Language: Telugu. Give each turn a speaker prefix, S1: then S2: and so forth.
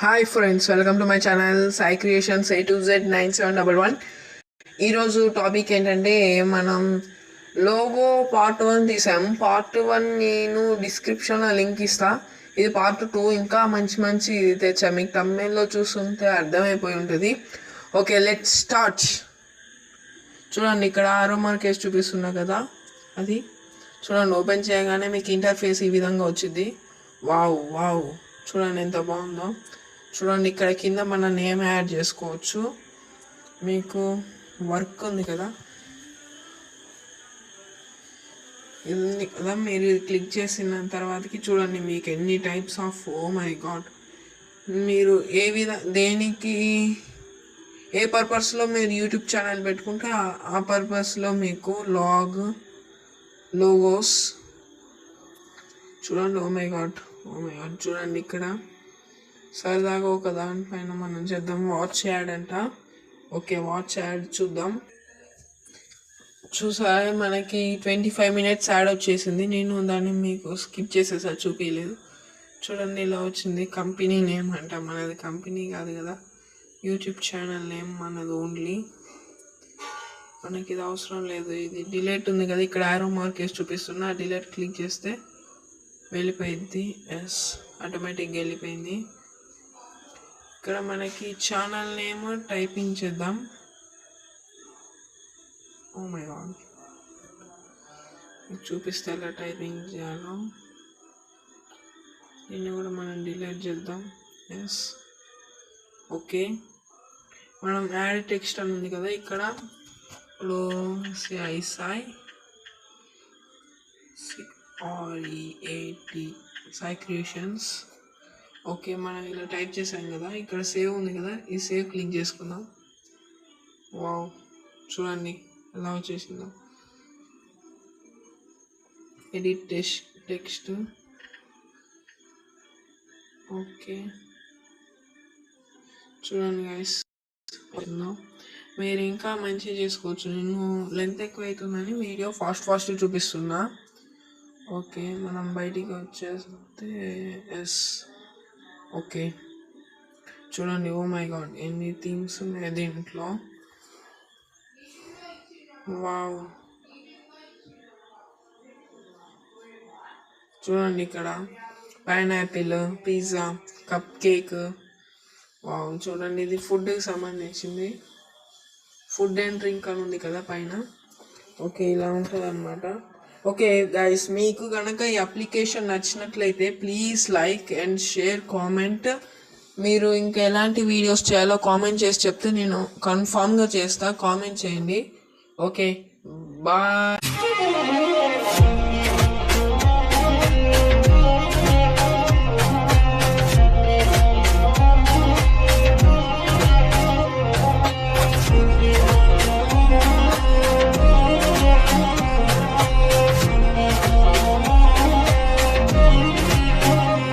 S1: Hi friends, welcome to my channel Sai creations A2Z9711. ఈరోజు టాపిక్ ఏంటంటే మనం లోగో పార్ట్ 1 తీసాం. పార్ట్ 1 నేను డిస్క్రిప్షన్లో లింక్ ఇస్తా. ఇది పార్ట్ 2 ఇంకా మంచి తెచ్చా. మీకు తమిళ్లో చూస్తుంటే అర్థమైపోయి ఉంటుంది. Okay, let's start. చూడండి, ఇక్కడ ఆరో మార్క్ వేసి చూపిస్తున్నా కదా, అది చూడండి. ఓపెన్ చేయగానే మీకు ఇంటర్ఫేస్ ఈ విధంగా వచ్చింది. వావ్ చూడండి ఎంత బాగుందో. చూడండి, ఇక్కడ కింద మన నేమ్ యాడ్ చేసుకోవచ్చు. మీకు వర్క్ ఉంది కదా, ఇది ఉంది కదా, మీరు క్లిక్ చేసిన తర్వాతకి చూడండి మీకు ఎన్ని టైప్స్ ఆఫ్ మై గాడ్, మీరు దేనికి ఏ పర్పస్లో మీరు యూట్యూబ్ ఛానల్ పెట్టుకుంటే ఆ పర్పస్లో మీకు లోగోస్ చూడండి. ఓ మై గాడ్ చూడండి, ఇక్కడ సరదాగా ఒక దానిపైన మనం చేద్దాం. వాచ్ యాడ్ అంట. ఓకే, వాచ్ యాడ్ చూద్దాం. చూసారా, మనకి 25 minutes యాడ్ వచ్చేసింది. నేను దాన్ని మీకు స్కిప్ చేసేసా, చూపించలేదు. చూడండి ఇలా వచ్చింది. కంపెనీ నేమ్ అంట, మనది కంపెనీ కాదు కదా, యూట్యూబ్ ఛానల్ నేమ్ మనది ఓన్లీ. మనకి ఇది అవసరం లేదు. ఇది డిలీట్ ఉంది కదా, ఇక్కడ ఆరో మార్క్ వేసి చూపిస్తున్నా. డిలీట్ క్లిక్ చేస్తే వెళ్ళిపోయింది. ఎస్, ఆటోమేటిక్గా వెళ్ళిపోయింది. ఇక్కడ మనకి ఛానల్ నేమ్ టైపింగ్ చేద్దాం. ఓ మై గాడ్, చూపిస్తే ఎలా టైపింగ్ చేయాలో. దీన్ని కూడా మనం డిలీట్ చేద్దాం. Yes, okay. మనం యాడ్ టెక్స్ట్ అని ఉంది కదా, ఇక్కడ ఇప్పుడు సాయి క్రియేషన్స్. ఓకే, మనం ఇలా టైప్ చేసాం కదా, ఇక్కడ సేవ్ ఉంది కదా, ఈ సేవ్ క్లిక్ చేసుకుందాం. వావ్, చూడండి ఎలా వచ్చేసిందో. Edit text. ఓకే, చూడండి గైస్, మీరు ఇంకా మంచిగా చేసుకోవచ్చు. నేను లెంత్ ఎక్కువ అవుతుందని వీడియో ఫాస్ట్ చూపిస్తున్నా. ఓకే, మనం బయటికి వచ్చేస్తే ఎస్. ఓకే, చూడండి. ఓ మై గాడ్, ఎన్ని థీమ్స్ ఉన్నాయి దీంట్లో. వావ్, చూడండి ఇక్కడ pineapple, pizza, cup cake. Wow, చూడండి ఇది ఫుడ్కి సంబంధించింది. ఫుడ్ అండ్ డ్రింక్ అని ఉంది కదా పైన. ఓకే, ఇలా ఉంటుంది అనమాట. ఓకే గైస్, మీకు కనుక ఈ అప్లికేషన్ నచ్చినట్లయితే please like and share, comment. మీరు ఇంకా ఎలాంటి వీడియోస్ చేయాలో కామెంట్ చేసి చెప్తే నేను కన్ఫామ్గా చేస్తా. కామెంట్ చేయండి. Okay, bye.